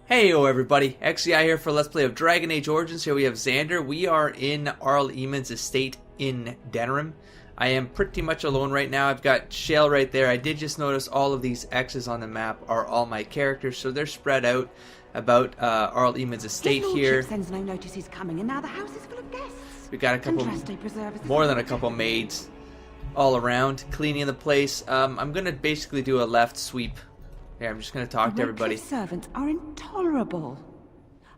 Heyo everybody, XCI here for Let's Play of Dragon Age Origins. Here we have Xander. We are in Arl Eamon's estate in Denerim. I am pretty much alone right now. I've got Shale right there. I did just notice all of these X's on the map are all my characters, so they're spread out about Arl Eamon's estate here. Sends no notice he's coming, and now the house is full of guests. We've got a couple, more than a couple maids all around cleaning the place. I'm gonna basically do a left sweep. Yeah, I'm just going to talk to everybody. The servants are intolerable.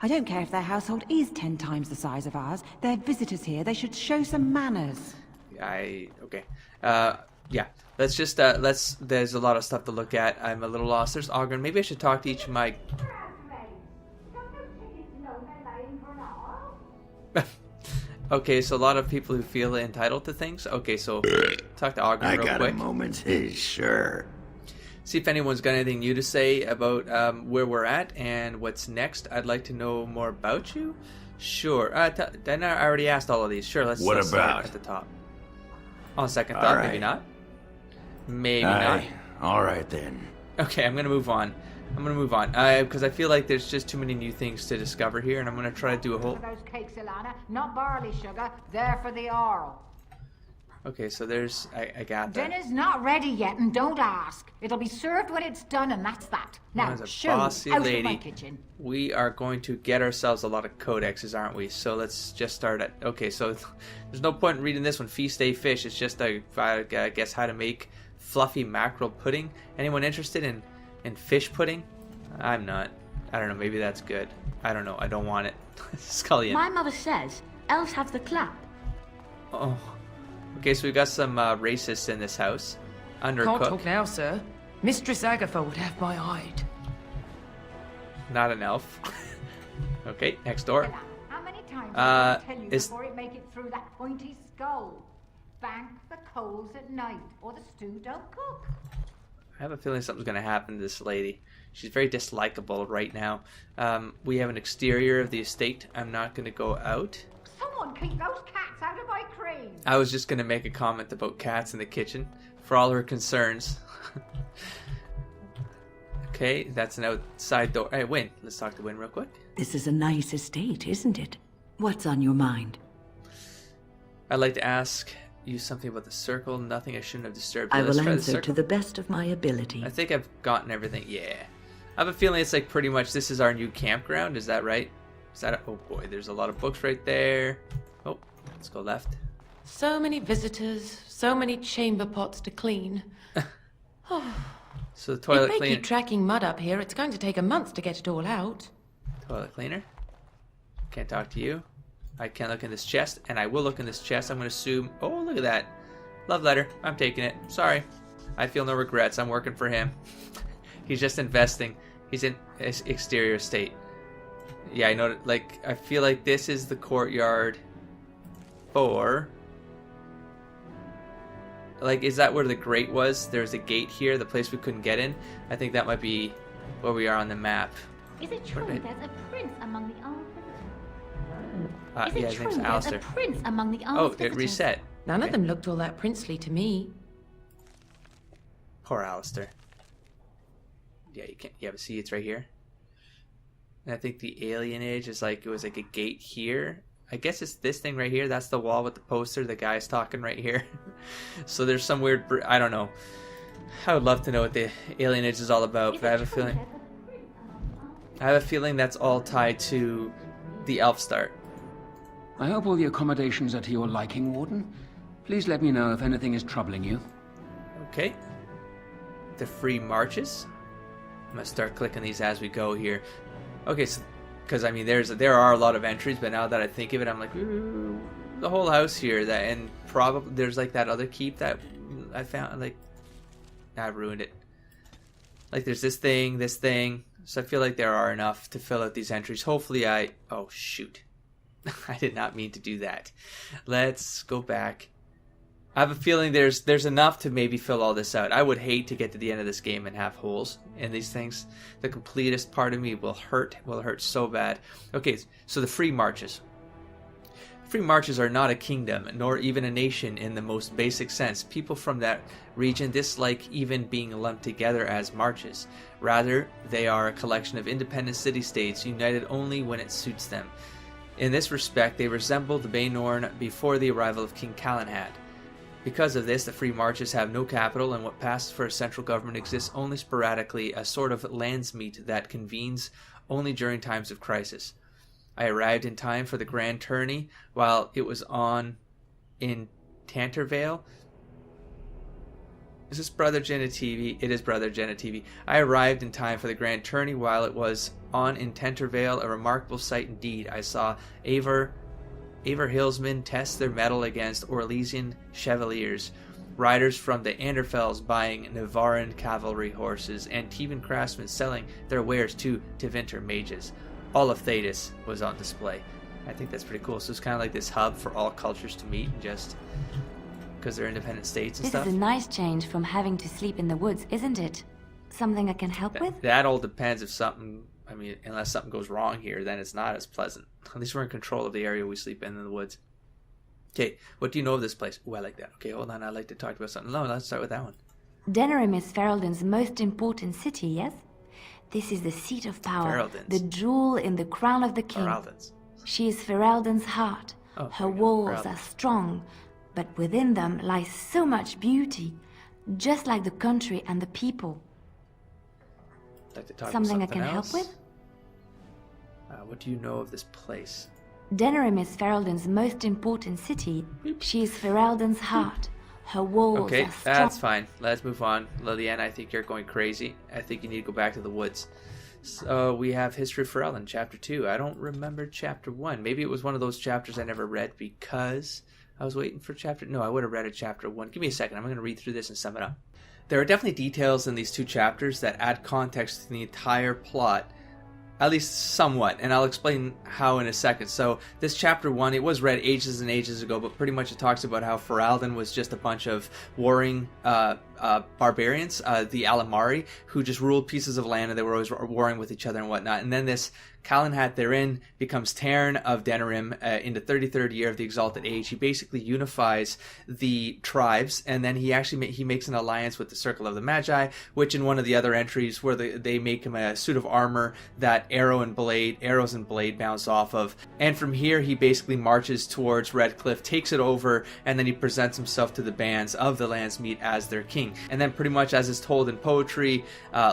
I don't care if their household is 10 times the size of ours. They're visitors here. They should show some manners. Okay. Yeah. Let's just, there's a lot of stuff to look at. I'm a little lost. There's Ogren. Maybe I should talk to each of my... Okay, so a lot of people who feel entitled to things. Okay, so talk to Ogren real quick. I got a moment, sure. See if anyone's got anything new to say about where we're at and what's next. I'd like to know more about you. Sure. Then I already asked all of these. Sure, let's start at the top. On second thought, right. Maybe not. Maybe not. All right, then. Okay, I'm going to move on. Because I feel like there's just too many new things to discover here, and I'm going to try to do a whole... Those cakes, Ilana, not barley sugar. They're for the Arl. Okay, so there's... I got that. Dinner's not ready yet, and don't ask. It'll be served when it's done, and that's that. Now, show out of my kitchen. We are going to get ourselves a lot of codexes, aren't we? So let's just start at... Okay, so there's no point in reading this one, Feast Day Fish. It's just, I guess, how to make fluffy mackerel pudding. Anyone interested in fish pudding? I'm not. I don't know, maybe that's good. I don't know, I don't want it. Scullion. My mother says elves have the clap. Oh... Okay, so we've got some racists in this house. Undercook. Can't talk now, sir. Mistress Agatha would have my hide. Not an elf. Okay, next door. How many times did I tell you before it make it through that pointy skull? Bank the coals at night, or the stew don't cook. I have a feeling something's going to happen to this lady. She's very dislikable right now. We have an exterior of the estate. I'm not going to go out. Someone keep those cats out of my cream. I was just going to make a comment about cats in the kitchen for all her concerns. Okay, that's an outside door. Hey, Wynn, let's talk to Wynn real quick. This is a nice estate, isn't it? What's on your mind? I'd like to ask you something about the circle. Nothing I shouldn't have disturbed. I will answer to the best of my ability. I think I've gotten everything. Yeah. I have a feeling it's like pretty much this is our new campground. Is that right? Is that oh boy, there's a lot of books right there. Oh, let's go left. So many visitors, so many chamber pots to clean. So the toilet cleaner. Keep tracking mud up here. It's going to take a month to get it all out. Toilet cleaner. Can't talk to you. I can't look in this chest, and I will look in this chest. I'm going to assume... Oh, look at that. Love letter. I'm taking it. Sorry. I feel no regrets. I'm working for him. He's just investing. He's in his exterior estate. Yeah, I know. Like, I feel like this is the courtyard for... Like, is that where the grate was? There's a gate here, the place we couldn't get in. I think that might be where we are on the map. Is it true there's a prince among the armed visitors? Yeah, his name's Alistair. There's a prince among the armed Oh, visitors? it reset. None of them looked all that princely to me. Poor Alistair. Yeah, you can't. Yeah, but see, it's right here. And I think the alien age is like, it was like a gate here. I guess it's this thing right here. That's the wall with the poster. The guy's talking right here. So there's some weird... I don't know. I would love to know what the alien age is all about, but I have a feeling that's all tied to the elf start. I hope all the accommodations are to your liking, Warden. Please let me know if anything is troubling you. Okay. The free marches. I'm going to start clicking these as we go here. Okay, so... Because, I mean, there are a lot of entries, but now that I think of it, I'm like, ooh, the whole house here. And probably there's, like, that other keep that I found, like, I ruined it. Like, there's this thing. So I feel like there are enough to fill out these entries. Hopefully oh, shoot. I did not mean to do that. Let's go back. I have a feeling there's enough to maybe fill all this out. I would hate to get to the end of this game and have holes in these things. The completest part of me will hurt so bad. Okay, so the free marches. Free Marches are not a kingdom, nor even a nation in the most basic sense. People from that region dislike even being lumped together as marches. Rather, they are a collection of independent city-states united only when it suits them. In this respect, they resemble the Baenorn before the arrival of King Calenhad. Because of this, the Free Marches have no capital, and what passes for a central government exists only sporadically, a sort of landsmeet that convenes only during times of crisis. I arrived in time for the grand tourney while it was on in Tantervale. Is this Brother Genitivi? It is Brother Genitivi. I arrived in time for the grand tourney while it was on in Tantervale, a remarkable sight indeed. I saw Aver Hillsmen test their mettle against Orlesian chevaliers, riders from the Anderfels buying Navarran cavalry horses, and Teban craftsmen selling their wares to Tevinter mages. All of Thetis was on display. I think that's pretty cool. So it's kind of like this hub for all cultures to meet, just because they're independent states and This stuff. is a nice change from having to sleep in the woods, isn't it? Something I can help with? That all depends if something, I mean, unless something goes wrong here, then it's not as pleasant. At least we're in control of the area we sleep in the woods. Okay, what do you know of this place? Oh, I like that. Okay, hold on, I'd like to talk about something. No, let's start with that one. Denerim is Ferelden's most important city, yes? This is the seat of power, Ferelden's. the jewel in the crown of the king. Ferelden's. She is Ferelden's heart. Oh, Her there we go, walls Ferelden's. are strong, but within them lies so much beauty, just like the country and the people. I'd like to talk Something I about can something help else. with? What do you know of this place? Denerim is Ferelden's most important city. She is Ferelden's heart. Her walls Okay, are strong. that's fine. Let's move on. Lillian, I think you're going crazy. I think you need to go back to the woods. So we have History of Ferelden, Chapter 2. I don't remember Chapter 1. Maybe it was one of those chapters I never read because I was waiting for Chapter... No, I would have read a Chapter 1. Give me a second. I'm going to read through this and sum it up. There are definitely details in these two chapters that add context to the entire plot, at least somewhat, and I'll explain how in a second. So this chapter 1, it was read ages and ages ago, but pretty much it talks about how Ferelden was just a bunch of warring barbarians, the Alamari, who just ruled pieces of land, and they were always warring with each other and whatnot. And then this Calenhad therein becomes Terran of Denerim in the 33rd year of the Exalted Age. He basically unifies the tribes, and then he actually he makes an alliance with the Circle of the Magi, which in one of the other entries where they make him a suit of armor that arrows and blade bounce off of. And from here he basically marches towards Redcliffe, takes it over, and then he presents himself to the bands of the Landsmeet as their king. And then pretty much as is told in poetry,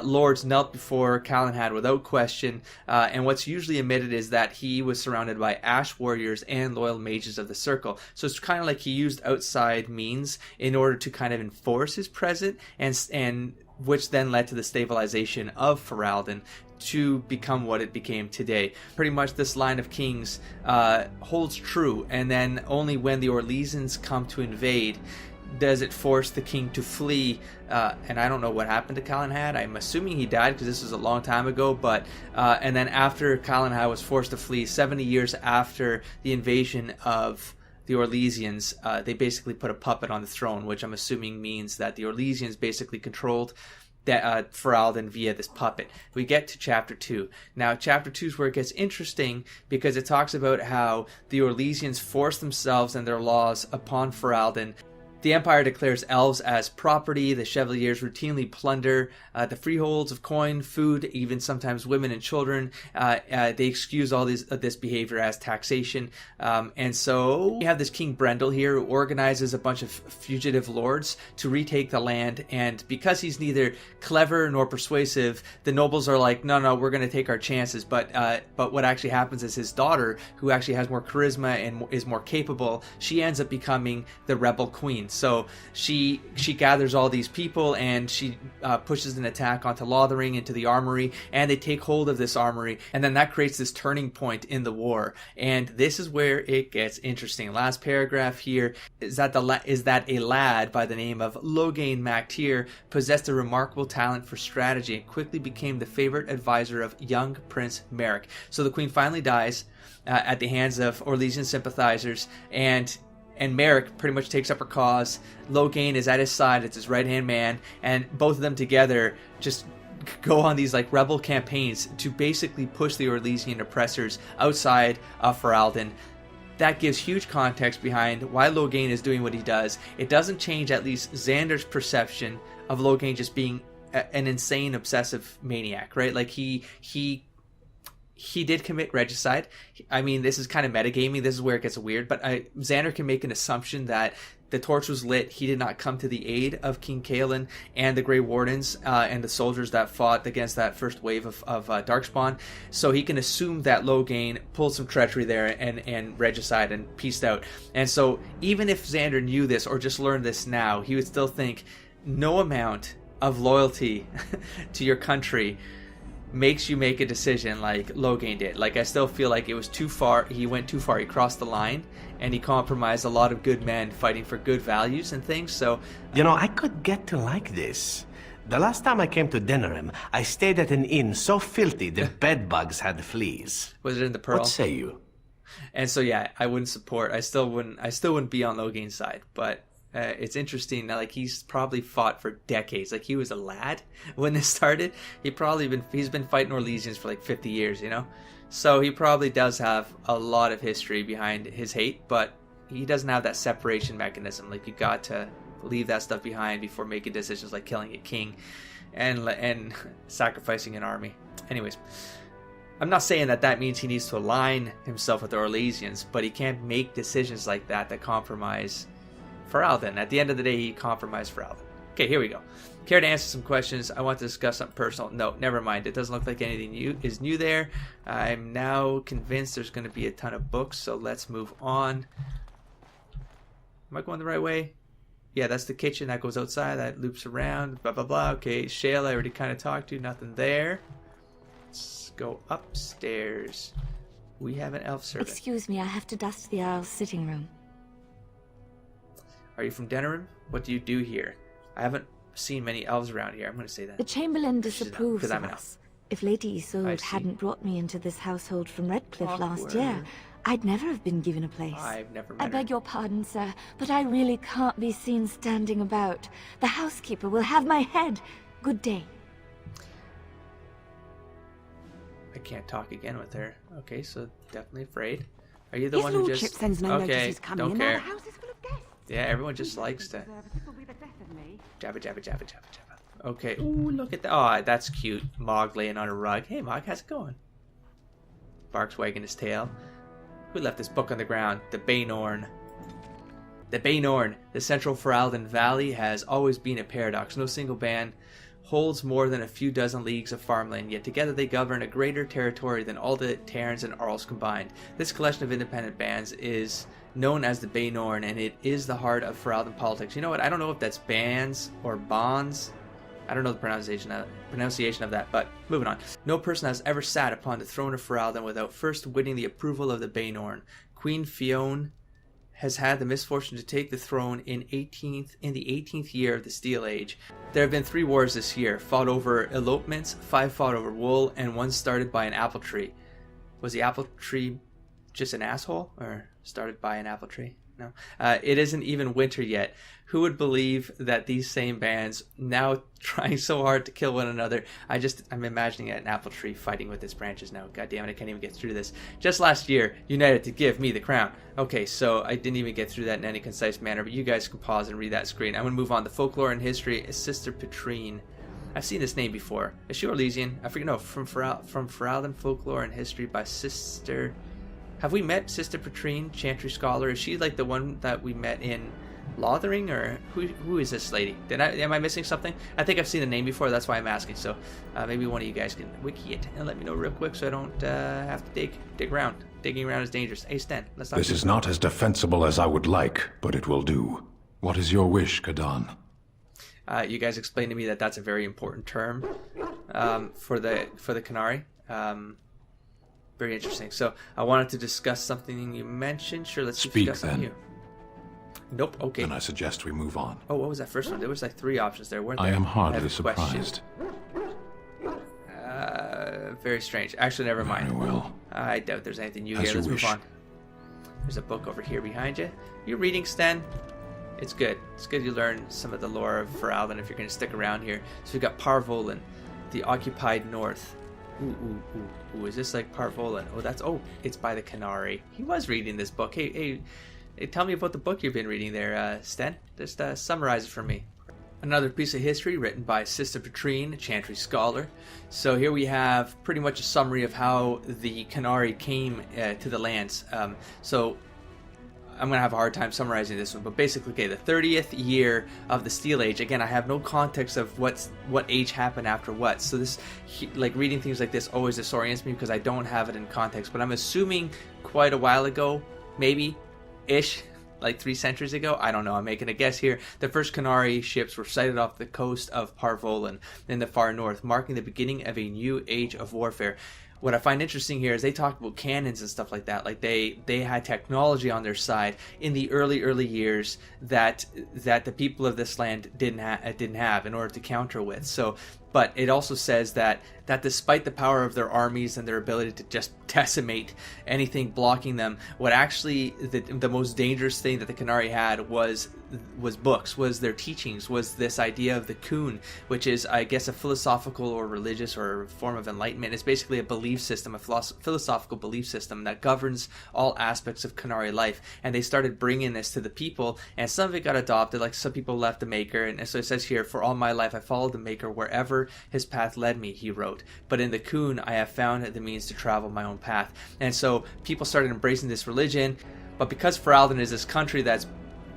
lords knelt before Calenhad without question, and what's usually omitted is that he was surrounded by ash warriors and loyal mages of the circle. So it's kind of like he used outside means in order to kind of enforce his presence, and which then led to the stabilization of Ferelden to become what it became today. Pretty much this line of kings holds true, and then only when the Orlesians come to invade does it force the king to flee, and I don't know what happened to Calenhad. I'm assuming he died because this was a long time ago, but and then after Calenhad was forced to flee, 70 years after the invasion of the Orlesians, they basically put a puppet on the throne, which I'm assuming means that the Orlesians basically controlled Ferelden via this puppet. We get to Chapter 2. Now, Chapter 2 is where it gets interesting because it talks about how the Orlesians force themselves and their laws upon Ferelden. The Empire declares elves as property. The Chevaliers routinely plunder the freeholds of coin, food, even sometimes women and children. They excuse all this behavior as taxation. And so we have this King Brendel here who organizes a bunch of fugitive lords to retake the land. And because he's neither clever nor persuasive, the nobles are like, no, we're going to take our chances. But what actually happens is his daughter, who actually has more charisma and is more capable, she ends up becoming the rebel queen. So she gathers all these people and she pushes an attack onto Lothering into the armory, and they take hold of this armory, and then that creates this turning point in the war. And this is where it gets interesting. Last paragraph here is that a lad by the name of Logain Mactyr possessed a remarkable talent for strategy and quickly became the favorite advisor of young Prince Merrick. So the queen finally dies at the hands of Orlesian sympathizers, and Merrick pretty much takes up her cause. Logain is at his side, it's his right-hand man, and both of them together just go on these like rebel campaigns to basically push the Orlesian oppressors outside of Ferelden. that gives huge context behind why Loghain is doing what he does. It doesn't change at least Xander's perception of Loghain just being an insane, obsessive maniac, right? Like he did commit regicide. I mean, this is kind of metagaming. This is where it gets weird. But Xander can make an assumption that the torch was lit. He did not come to the aid of King Kaelin and the Grey Wardens and the soldiers that fought against that first wave of Darkspawn. So he can assume that Loghain pulled some treachery there and regicide and peaced out. And so even if Xander knew this or just learned this now, he would still think no amount of loyalty to your country makes you make a decision like Loghain did. Like, I still feel like it was too far. He went too far. He crossed the line, and he compromised a lot of good men fighting for good values and things. So, you know, I could get to like this. The last time I came to Denerim, I stayed at an inn so filthy the bed bugs had fleas. Was it in the Pearl? What say you? And so, yeah, I wouldn't support. I still wouldn't be on Loghain's side, but. It's interesting that, like, he's probably fought for decades. Like, he was a lad when this started. He's been fighting Orlesians for like 50 years, you know? So he probably does have a lot of history behind his hate, but he doesn't have that separation mechanism. Like, you got to leave that stuff behind before making decisions like killing a king and sacrificing an army. Anyways, I'm not saying that means he needs to align himself with the Orlesians, but he can't make decisions like that compromise Ferelden. At the end of the day, he compromised Ferelden. Okay, here we go. Care to answer some questions? I want to discuss something personal. No, never mind. It doesn't look like anything new there. I'm now convinced there's going to be a ton of books, so let's move on. Am I going the right way? Yeah, that's the kitchen. That goes outside. That loops around. Blah, blah, blah. Okay, Shale, I already kind of talked to. Nothing there. Let's go upstairs. We have an elf servant. Excuse me, I have to dust the Earl's sitting room. Are you from Denerim? What do you do here? I haven't seen many elves around here. I'm going to say that. The Chamberlain disapproves of I'm an us. If Lady Isolde hadn't brought me into this household from Redcliffe last year, I'd never have been given a place. I've never met I beg your pardon, sir, but I really can't be seen standing about. The housekeeper will have my head. Good day. I can't talk again with her. Okay, so definitely afraid. Are you the His one who lordship just... sends no notice okay, he's coming, don't and now care. the house is full of guests. Yeah, everyone just likes to... Jabba, jabba, jabba, jabba, jabba. Okay, ooh, look at that. Oh, that's cute. Mog laying on a rug. Hey, Mog, how's it going? Bark's wagging his tail. Who left this book on the ground? The Baenorn. The Baenorn. The central Ferelden Valley has always been a paradox. No single band holds more than a few dozen leagues of farmland, yet together they govern a greater territory than all the Terrans and Arls combined. This collection of independent bands is known as the Baenorn, and it is the heart of Ferelden politics. You know what? I don't know if that's bands or bonds. I don't know the pronunciation of that, but moving on. No person has ever sat upon the throne of Ferelden without first winning the approval of the Baenorn. Queen Fionn has had the misfortune to take the throne in the 18th year of the Steel Age. There have been 3 wars this year, fought over elopements, 5 fought over wool, and 1 started by an apple tree. Was the apple tree just an asshole, or started by an apple tree? No. It isn't even winter yet. Who would believe that these same bands, now trying so hard to kill one another, I'm imagining an apple tree fighting with its branches now. God damn it, I can't even get through this. Just last year, united to give me the crown. Okay, so I didn't even get through that in any concise manner, but you guys can pause and read that screen. I'm going to move on. The folklore and history is Sister Petrine. I've seen this name before. Is she Orlesian? I forget. No, from Ferelden Folklore and History by Sister... Have we met Sister Petrine, Chantry Scholar? Is she like the one that we met in Lothering, or who is this lady? Am I missing something? I think I've seen the name before, that's why I'm asking. So maybe one of you guys can wiki it and let me know real quick so I don't have to dig around. Digging around is dangerous. Hey, Sten, let's talk. This is not as defensible as I would like, but it will do. What is your wish, Kadan? You guys explained to me that that's a very important term for the Qunari. Very interesting. So I wanted to discuss something you mentioned. Sure, let's speak discuss then. You. Nope. Okay. Then I suggest we move on. Oh, what was that first one? There was like 3 options there, weren't there? I am hardly surprised. Very strange. Actually, never mind. Very well. I doubt there's anything new As here. you Let's wish. move on. There's a book over here behind you. You're reading, Sten? It's good. It's good you learn some of the lore of Ferelden if you're going to stick around here. So we've got Parvol and the occupied north. Ooh, is this like Parvolan? It's by the Canary. He was reading this book. Hey, tell me about the book you've been reading there, Sten. Just summarize it for me. Another piece of history written by Sister Petrine, a Chantry scholar. So here we have pretty much a summary of how the Canary came to the lands. So I'm going to have a hard time summarizing this one, but basically, okay, the 30th year of the Steel Age. Again, I have no context of what age happened after what. So this, like reading things like this always disorients me because I don't have it in context. But I'm assuming quite a while ago, maybe-ish, like 3 centuries ago. I don't know. I'm making a guess here. The first Canary ships were sighted off the coast of Parvolan in the far north, marking the beginning of a new age of warfare. What I find interesting here is they talk about cannons and stuff like that. Like they had technology on their side in the early years that the people of this land didn't have in order to counter with. So, but it also says that despite the power of their armies and their ability to just decimate anything blocking them, what actually the most dangerous thing that the Canary had was books, was their teachings, was this idea of the Kun, which is, I guess, a philosophical or religious or form of enlightenment. It's basically a belief system, a philosophical belief system that governs all aspects of Canary life. And they started bringing this to the people, and some of it got adopted, like some people left the Maker. And so it says here, "For all my life I followed the Maker wherever his path led me," he wrote. "But in the Kun I have found the means to travel my own path." And so people started embracing this religion, but because Ferelden is this country that's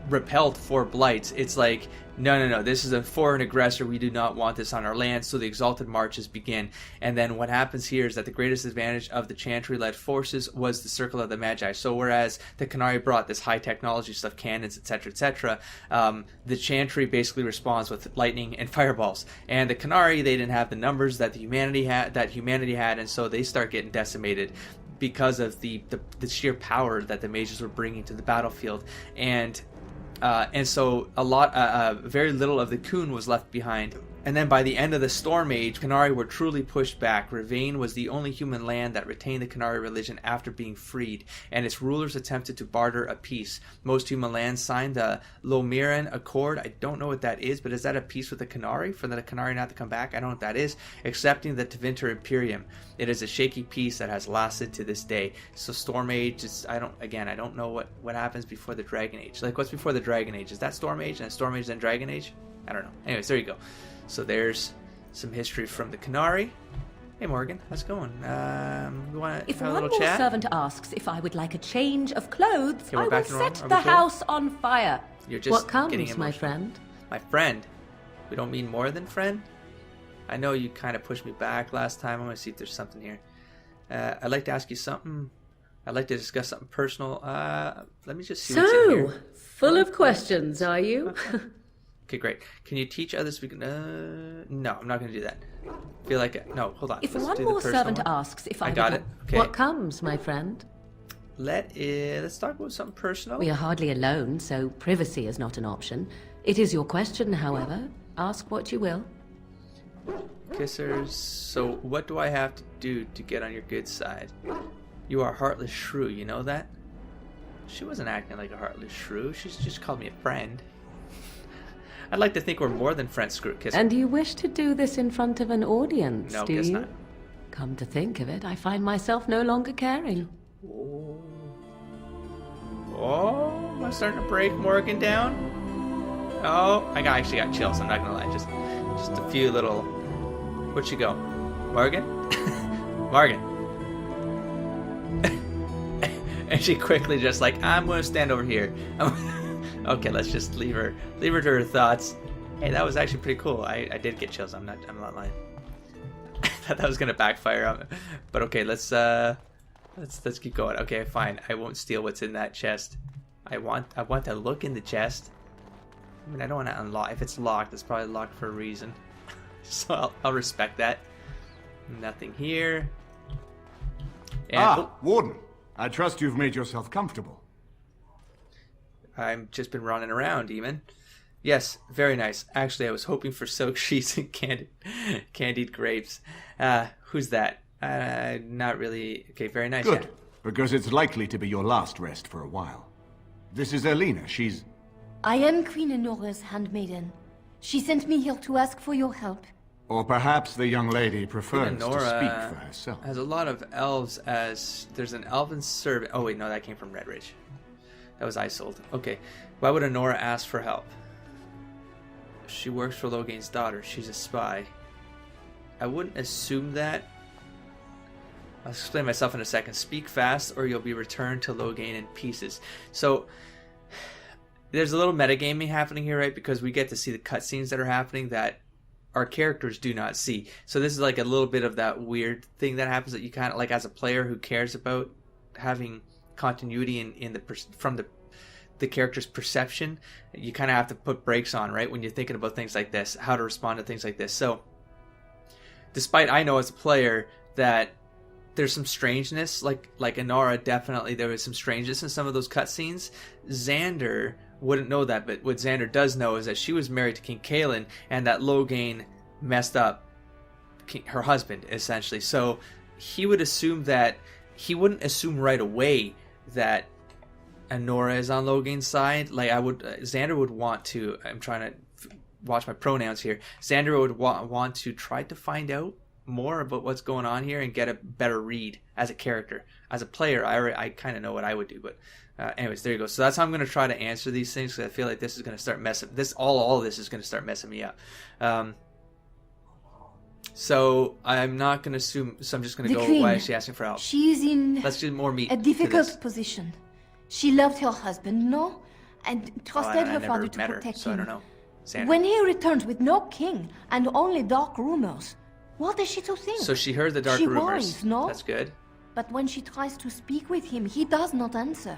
repelled 4 blights, it's like, no, this is a foreign aggressor, we do not want this on our land. So the exalted marches begin, and then what happens here is that the greatest advantage of the Chantry-led forces was the Circle of the Magi. So whereas the Canary brought this high technology stuff, cannons, etc., the Chantry basically responds with lightning and fireballs. And the Canary, they didn't have the numbers that humanity had, and so they start getting decimated because of the sheer power that the mages were bringing to the battlefield. And so very little of the Kun was left behind. And then by the end of the Storm Age, Canary were truly pushed back. Rivain was the only human land that retained the Canary religion after being freed, and its rulers attempted to barter a peace. Most human lands signed the Lomiran Accord. I don't know what that is, but is that a peace with the Canary? For the Canary not to come back? I don't know what that is. Accepting the Tevinter Imperium. It is a shaky peace that has lasted to this day. So Storm Age is, I don't know what happens before the Dragon Age. Like, what's before the Dragon Age? Is that Storm Age, and Storm Age then Dragon Age? I don't know. Anyways, there you go. So there's some history from the Canary. Hey Morgan, how's it going? You want to If have a one little more chat? servant asks if I would like a change of clothes, Okay, we're I will back to normal. set Are we the cool? house on fire. You're just What comes, getting my emotional. friend? My friend? We don't mean more than friend? I know you kind of pushed me back last time. I want to see if there's something here. I'd like to ask you something. I'd like to discuss something personal. Let me just see what's in here. So, full of questions, are you? Okay, great. Can you teach others? No, I'm not going to do that. I feel like no. Hold on. If Let's one do the more personal servant one. asks if I got would it. like- Okay. What comes, my friend? Let's talk about something personal. We are hardly alone, so privacy is not an option. It is your question, however. Ask what you will. Kissers. So, what do I have to do to get on your good side? You are a heartless shrew. You know that? She wasn't acting like a heartless shrew. She's just called me a friend. I'd like to think we're more than friends, Screw Kisser. And you wish to do this in front of an audience, No, do guess you? not. Come to think of it, I find myself no longer caring. Oh, am I starting to break Morgan down? Oh, actually got chills. I'm not gonna lie. Just a few little. Where'd she go? Morgan? Morgan. And she quickly just like, I'm gonna stand over here. Okay, let's just leave her to her thoughts. Hey, that was actually pretty cool. I did get chills. I'm not lying. I thought that was gonna backfire on me. But okay, let's keep going. Okay, fine. I won't steal what's in that chest. I want to look in the chest. I mean, I don't want to unlock. If it's locked, it's probably locked for a reason. So I'll respect that. Nothing here. And, Warden. I trust you've made yourself comfortable. I've just been running around, Demon. Yes, very nice. Actually, I was hoping for silk sheets and candied grapes. Who's that? Not really. Okay, very nice. Good, Yeah. because it's likely to be your last rest for a while. This is Elena. She's... I am Queen Anora's handmaiden. She sent me here to ask for your help. Or perhaps the young lady prefers to Anora speak for herself. has a lot of elves as... There's an elven servant... Oh, wait, no, that came from Redridge. That was Isold. Okay. Why would Anora ask for help? She works for Logain's daughter. She's a spy. I wouldn't assume that. I'll explain myself in a second. Speak fast or you'll be returned to Logain in pieces. So, there's a little metagaming happening here, right? Because we get to see the cutscenes that are happening that our characters do not see. So this is like a little bit of that weird thing that happens that you kind of, like as a player who cares about having continuity from the character's perception, you kind of have to put brakes on, right? When you're thinking about things like this, how to respond to things like this. So, despite I know as a player that there's some strangeness, like Anora, definitely there was some strangeness in some of those cutscenes. Xander wouldn't know that, but what Xander does know is that she was married to King Kaelin, and that Logain messed up her husband, essentially. So he would assume that, he wouldn't assume right away that Anora is on Logain's side. Like Xander would want to, I'm trying to watch my pronouns here, Xander would want to try to find out more about what's going on here and get a better read as a character. As a player, I kind of know what I would do, but anyways, there you go. So that's how I'm going to try to answer these things, because I feel like this is going to start messing this. All of this is going to start messing me up. So I'm not going to assume. So I'm just going to go. Queen, why is she asking for help? She is in Let's get more meat a to difficult this. position. She loved her husband, no, and trusted her father to protect so him. I don't know. Xander. When he returned with no king and only dark rumors, what is she to think? So she heard the dark rumors. Worries, no? That's good. But when she tries to speak with him, he does not answer.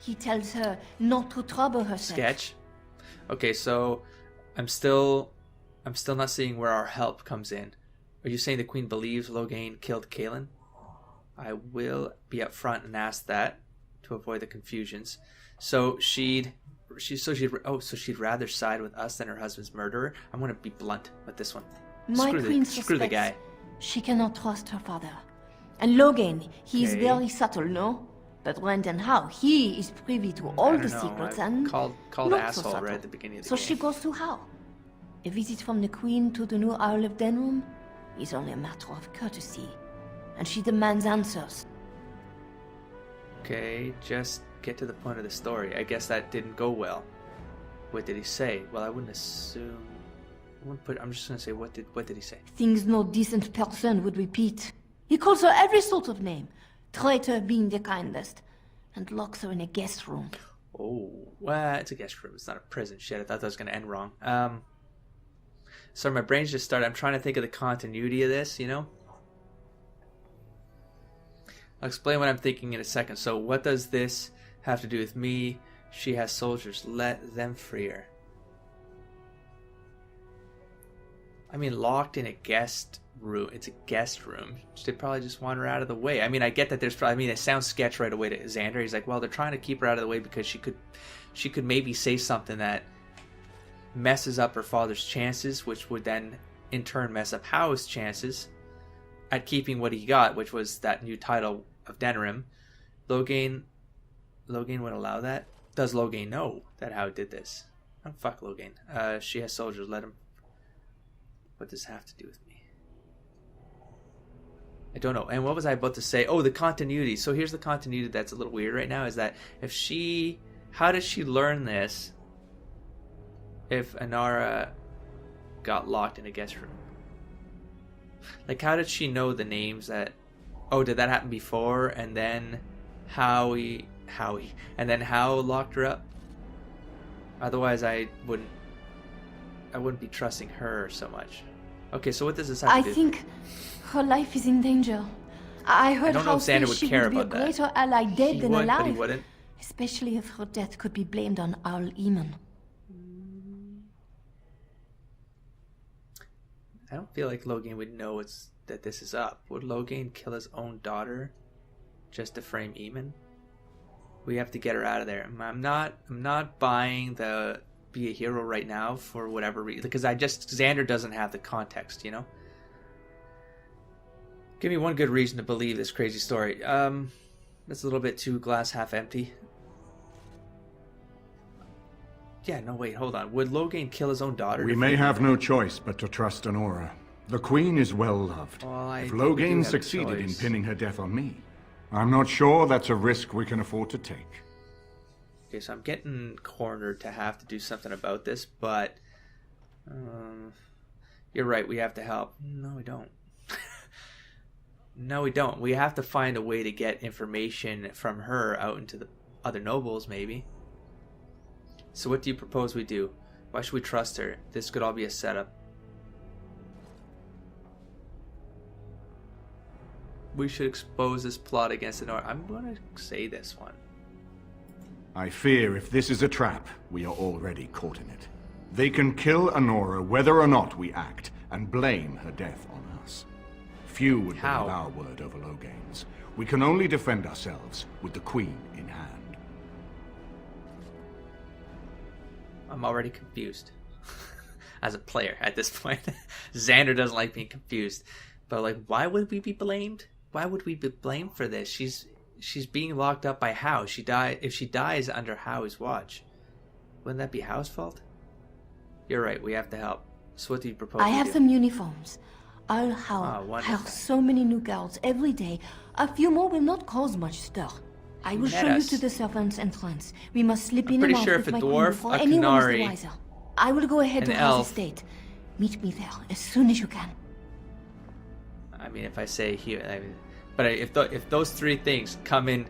He tells her not to trouble herself. Sketch. Okay, so I'm still not seeing where our help comes in. Are you saying the Queen believes Logain killed Kaelin? I will be upfront and ask that to avoid the confusions. So she'd rather side with us than her husband's murderer. I'm going to be blunt with this one. Screw the guy. She cannot trust her father. And Logain, he is very subtle, no? But when and how, he is privy to all the secrets and called not asshole so subtle. right at the beginning of the So game. she goes to how? A visit from the Queen to the new Isle of Denrum is only a matter of courtesy, and she demands answers. Okay, just get to the point of the story. I guess that didn't go well. What did he say? Well, I wouldn't assume. I'm just gonna say, what did he say? Things no decent person would repeat. He calls her every sort of name, traitor being the kindest, and locks her in a guest room. Oh, well, it's a guest room. It's not a prison. Shit, I thought that was gonna end wrong. Sorry, my brain's just started. I'm trying to think of the continuity of this, you know? I'll explain what I'm thinking in a second. So what does this have to do with me? She has soldiers. Let them free her. I mean, locked in a guest room. It's a guest room. They probably just want her out of the way. I mean, I get that there's probably... I mean, it sounds sketch right away to Xander. He's like, well, they're trying to keep her out of the way because she could maybe say something that messes up her father's chances, which would then, in turn, mess up Howe's chances at keeping what he got, which was that new title of Denerim. Logain would allow that? Does Logain know that Howe did this? Oh, fuck Logain. She has soldiers. Let him... What does this have to do with me? I don't know. And what was I about to say? Oh, the continuity. So here's the continuity that's a little weird right now, is that if she... How does she learn this if Anora got locked in a guest room? Like, how did she know the names that... Oh, did that happen before? And then Howie... And then Howe locked her up? Otherwise, I wouldn't be trusting her so much. Okay, so what does this have to do? I think her life is in danger. I heard don't know how if Xander would she care would be a about that. greater ally dead He than would, alive. but he wouldn't. Especially if her death could be blamed on Owl Eamon. I don't feel like Logain would know that this is up. Would Logain kill his own daughter just to frame Eamon? We have to get her out of there. I'm not buying the be a hero right now for whatever reason, because Xander doesn't have the context, you know? Give me one good reason to believe this crazy story. That's a little bit too glass half empty. Yeah, no, wait, hold on. Would Logain kill his own daughter? We may have no choice but to trust Anora. The Queen is well loved. Well, I if think we do Loghain have a succeeded in choice. pinning her death on me, I'm not sure that's a risk we can afford to take. Okay, so I'm getting cornered to have to do something about this, but you're right, we have to help. No, we don't. No, we don't. We have to find a way to get information from her out into the other nobles, maybe. So what do you propose we do? Why should we trust her? This could all be a setup. We should expose this plot against Anora. I'm going to say this one. I fear if this is a trap, we are already caught in it. They can kill Anora whether or not we act, and blame her death on us. Few would believe our word over Loghain's. We can only defend ourselves with the Queen in hand. I'm already confused. As a player at this point. Xander doesn't like being confused. But like, why would we be blamed? Why would we be blamed for this? She's being locked up by Howe. If she dies under Howe's watch, wouldn't that be Howe's fault? You're right, we have to help. So what do you propose? I have do? some uniforms. I'll hire so many new girls every day. A few more will not cause much stir. I will show you to the servants' entrance. We must slip in and out sure with if a my queen dwarf, before a anyone is the Canary, wiser. I will go ahead an to House elf. Estate. Meet me there as soon as you can. I mean, if I say here, but if those three things come in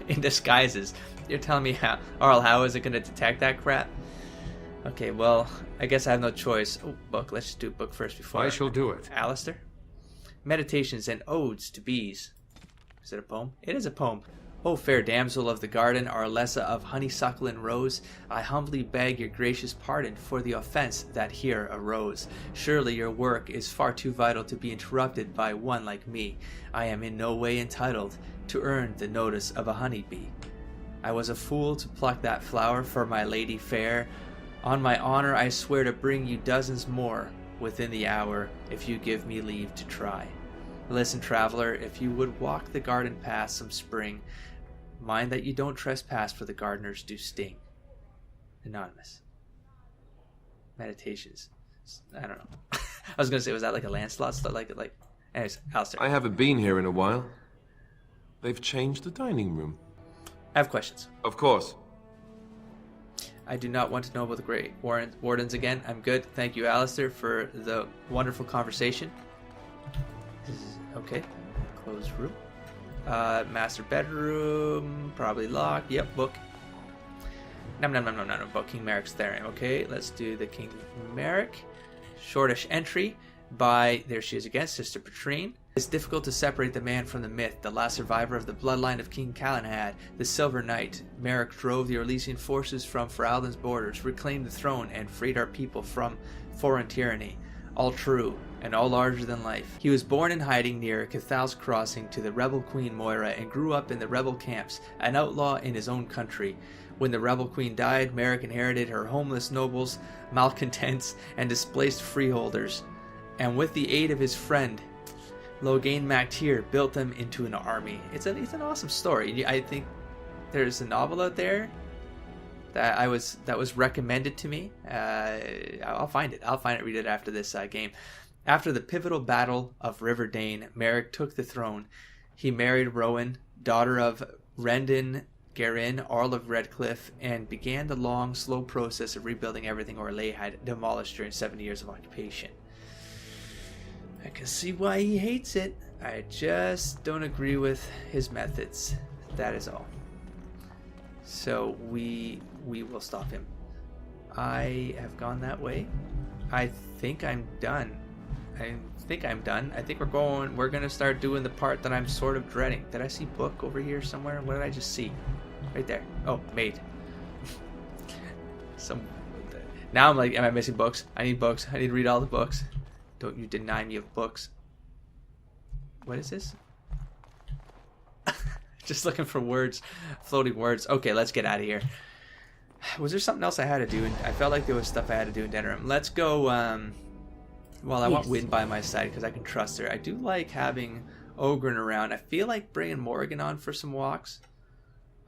in disguises, you're telling me how isn't going to detect that crap? Okay, well, I guess I have no choice. Oh, book. Let's just do a book first before. I shall do it. Alistair. Meditations and Odes to Bees. Is it a poem? It is a poem. O fair damsel of the garden, Arlessa of honeysuckle and rose, I humbly beg your gracious pardon for the offense that here arose. Surely your work is far too vital to be interrupted by one like me. I am in no way entitled to earn the notice of a honeybee. I was a fool to pluck that flower for my lady fair. On my honor I swear to bring you dozens more within the hour, if you give me leave to try. Listen, traveler, if you would walk the garden path some spring, mind that you don't trespass, for the gardeners do sting. Anonymous. Meditations. I don't know. I was gonna say, was that like a Lancelot stuff? Like. Anyways, Alistair. I haven't been here in a while. They've changed the dining room. I have questions. Of course. I do not want to know about the Great Wardens again. I'm good. Thank you, Alistair, for the wonderful conversation. Okay. Closed room. Master bedroom. Probably locked. Yep, book. No. Book King Merrick's there. Okay, let's do the King Merrick. Shortish entry by, there she is again, Sister Patrine. It's difficult to separate the man from the myth. The last survivor of the bloodline of King Calenhad, the Silver Knight, Merrick drove the Orlesian forces from Ferelden's borders, reclaimed the throne, and freed our people from foreign tyranny. All true, and all larger than life. He was born in hiding near Cathal's crossing to the rebel queen Moira, and grew up in the rebel camps, an outlaw in his own country. When the rebel queen died, Merrick inherited her homeless nobles, malcontents, and displaced freeholders, and with the aid of his friend Loghain MacTier, built them into an army. It's an awesome story. I think there's a novel out there that was recommended to me. I'll find it. Read it after this game. After the pivotal battle of River Dane, Merrick took the throne. He married Rowan, daughter of Rendon Garin, Earl of Redcliffe, and began the long, slow process of rebuilding everything Orlais had demolished during 70 years of occupation. I can see why he hates it. I just don't agree with his methods. That is all. So we will stop him. I have gone that way. I think I'm done. I think we're gonna start doing the part that I'm sort of dreading. Did I see book over here somewhere? What did I just see? Right there. Oh, maid. Now I'm like, am I missing books? I need books. I need to read all the books. Don't you deny me of books. What is this? Just looking for words, floating words. Okay, let's get out of here. Was there something else I had to do? I felt like there was stuff I had to do in Denerim. Let's go. Well, I want Wynn by my side because I can trust her. I do like having Ogren around. I feel like bringing Morgan on for some walks.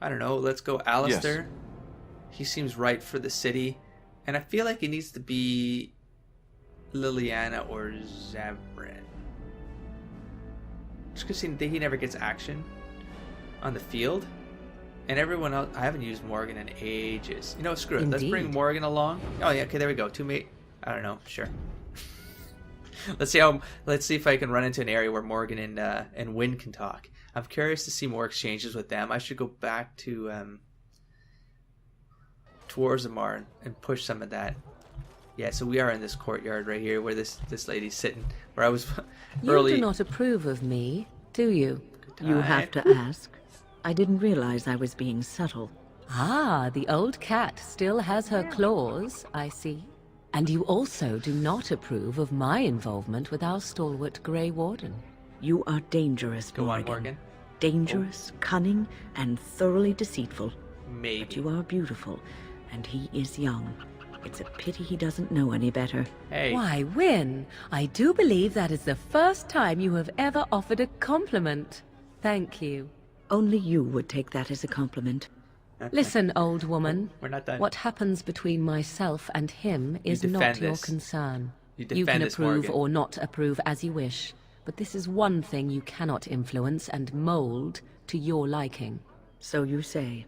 I don't know. Let's go Alistair. Yes. He seems right for the city. And I feel like it needs to be Liliana or Zavrin. Just because he never gets action on the field. And everyone else, I haven't used Morgan in ages. You know, screw it. Let's bring Morgan along. Oh yeah, okay, there we go. I don't know, sure. Let's see if I can run into an area where Morgan and Wynn can talk. I'm curious to see more exchanges with them. I should go back to Orzammar and push some of that. Yeah, so we are in this courtyard right here where this lady's sitting. Where I was early. You do not approve of me, do you? You have to ask. I didn't realize I was being subtle. Ah, the old cat still has her claws, I see. And you also do not approve of my involvement with our stalwart Grey Warden. You are dangerous, Go on, Morgan. Dangerous, cunning, and thoroughly deceitful. Maybe. But you are beautiful, and he is young. It's a pity he doesn't know any better. Hey. Why, Wynn, I do believe that is the first time you have ever offered a compliment. Thank you. Only you would take that as a compliment. Listen, old woman. We're not done. What happens between myself and him is not your concern. You can approve or not approve as you wish, but this is one thing you cannot influence and mold to your liking. So you say.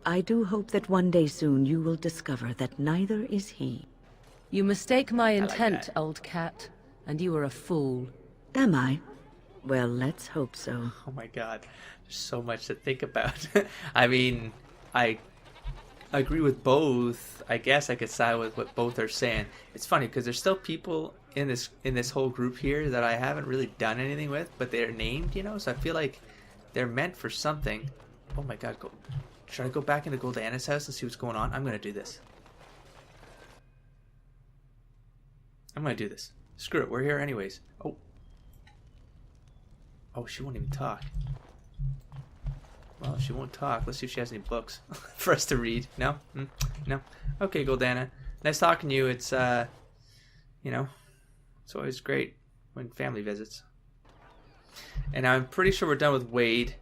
I do hope that one day soon you will discover that neither is he. You mistake my intent, old cat, and you are a fool. Am I? Well, let's hope so. Oh my god, there's so much to think about. I mean, I agree with both. I guess I could side with what both are saying. It's funny because there's still people in this whole group here that I haven't really done anything with, but they're named, you know, so I feel like they're meant for something. Oh my god, should I go back into Goldana's house and see what's going on? I'm gonna do this. Screw it, we're here anyways. Oh, she won't even talk. Well, if she won't talk, let's see if she has any books for us to read. No? No? Okay, Goldana. Nice talking to you. It's, you know, it's always great when family visits. And I'm pretty sure we're done with Wade.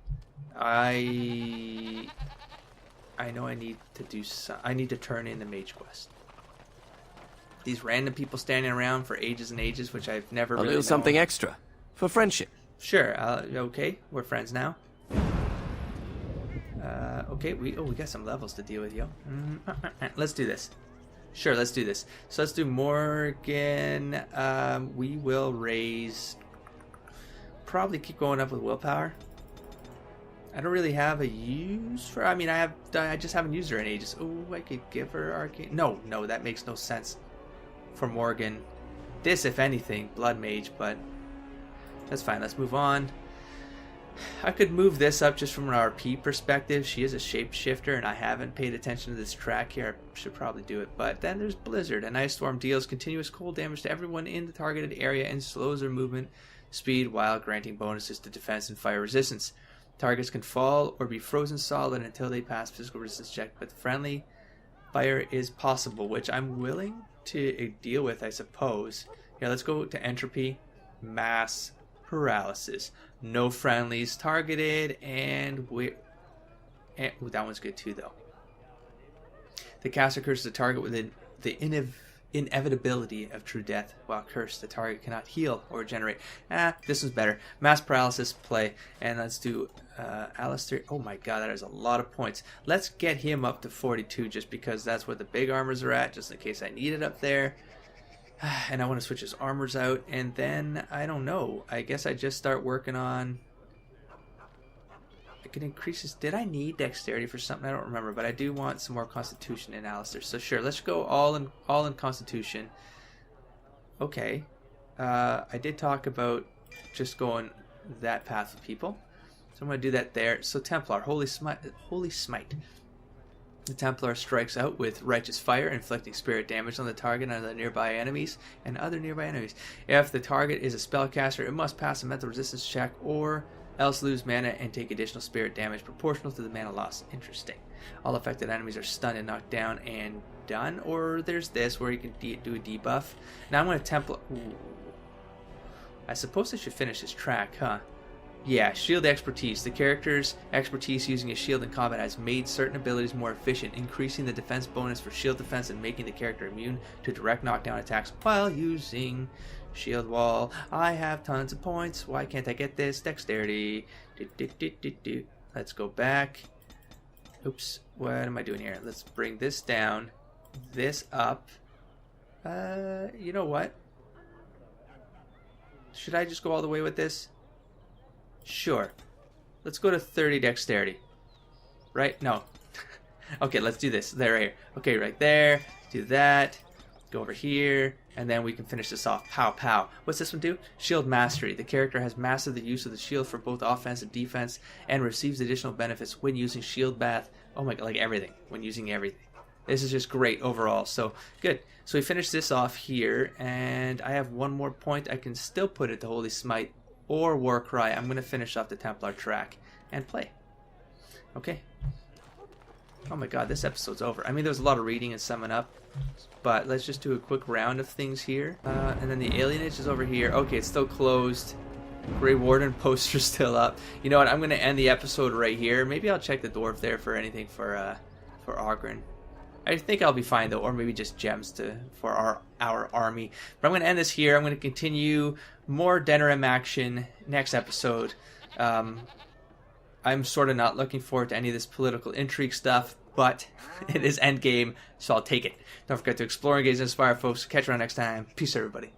I know I need to do I need to turn in the Mage Quest. These random people standing around for ages and ages, which I've never really known. I'll do something extra. For friendship. Sure. Okay, we're friends now. Okay, we got some levels to deal with, yo. Let's do this. Sure, let's do this. So let's do Morgan. We will raise. Probably keep going up with willpower. I don't really have a use for. I mean, I just haven't used her in ages. Oh, I could give her arcane. No, that makes no sense for Morgan. This, if anything, blood mage, but that's fine. Let's move on. I could move this up just from an RP perspective. She is a shapeshifter, and I haven't paid attention to this track here. I should probably do it. But then there's Blizzard. An ice storm deals continuous cold damage to everyone in the targeted area and slows their movement speed while granting bonuses to defense and fire resistance. Targets can fall or be frozen solid until they pass physical resistance check, but friendly fire is possible, which I'm willing to deal with, I suppose. Yeah, let's go to entropy, mass paralysis. No friendlies targeted, and that one's good too, though. The caster curses the target with the inevitability of true death. While cursed, the target cannot heal or regenerate. This one's better. Mass paralysis play, and let's do Alistair. Oh my god, that is a lot of points. Let's get him up to 42, just because that's where the big armors are at, just in case I need it up there. And I want to switch his armors out, and then, I don't know, I guess I just start working on... I can increase his... Did I need dexterity for something? I don't remember, but I do want some more constitution in Alistair. So sure, let's go all in constitution. Okay. I did talk about just going that path with people. So I'm going to do that there. So Templar, Holy Smite. The Templar strikes out with Righteous Fire, inflicting spirit damage on the target and other nearby enemies. If the target is a spellcaster, it must pass a mental resistance check or else lose mana and take additional spirit damage proportional to the mana loss. Interesting. All affected enemies are stunned and knocked down and done. Or there's this where you can do a debuff. Now I'm going to Templar. Ooh. I suppose I should finish this track, huh? Yeah, shield expertise. The character's expertise using a shield in combat has made certain abilities more efficient, increasing the defense bonus for shield defense and making the character immune to direct knockdown attacks while using shield wall. I have tons of points. Why can't I get this? Dexterity. Let's go back. Oops. What am I doing here? Let's bring this down. This up. You know what? Should I just go all the way with this? Sure. Let's go to 30 dexterity. Right? No. Okay, let's do this. There, right here. Okay, right there. Do that. Go over here. And then we can finish this off. Pow, pow. What's this one do? Shield mastery. The character has mastered the use of the shield for both offense and defense and receives additional benefits when using shield bath. Oh my god, like everything. When using everything. This is just great overall. So, good. So we finish this off here. And I have one more point. I can still put it to Holy Smite or Warcry. I'm going to finish off the Templar track and play. Okay. Oh my god, this episode's over. I mean, there was a lot of reading and summing up, but let's just do a quick round of things here. And then the alienage is over here. Okay, it's still closed. Grey Warden poster's still up. You know what? I'm going to end the episode right here. Maybe I'll check the dwarf there for anything for Oghren. I think I'll be fine though, or maybe just gems for our army. But I'm going to end this here. I'm going to continue more Denerim action next episode. I'm sort of not looking forward to any of this political intrigue stuff, but it is endgame, so I'll take it. Don't forget to explore, engage, and inspire, folks. Catch you around next time. Peace, everybody.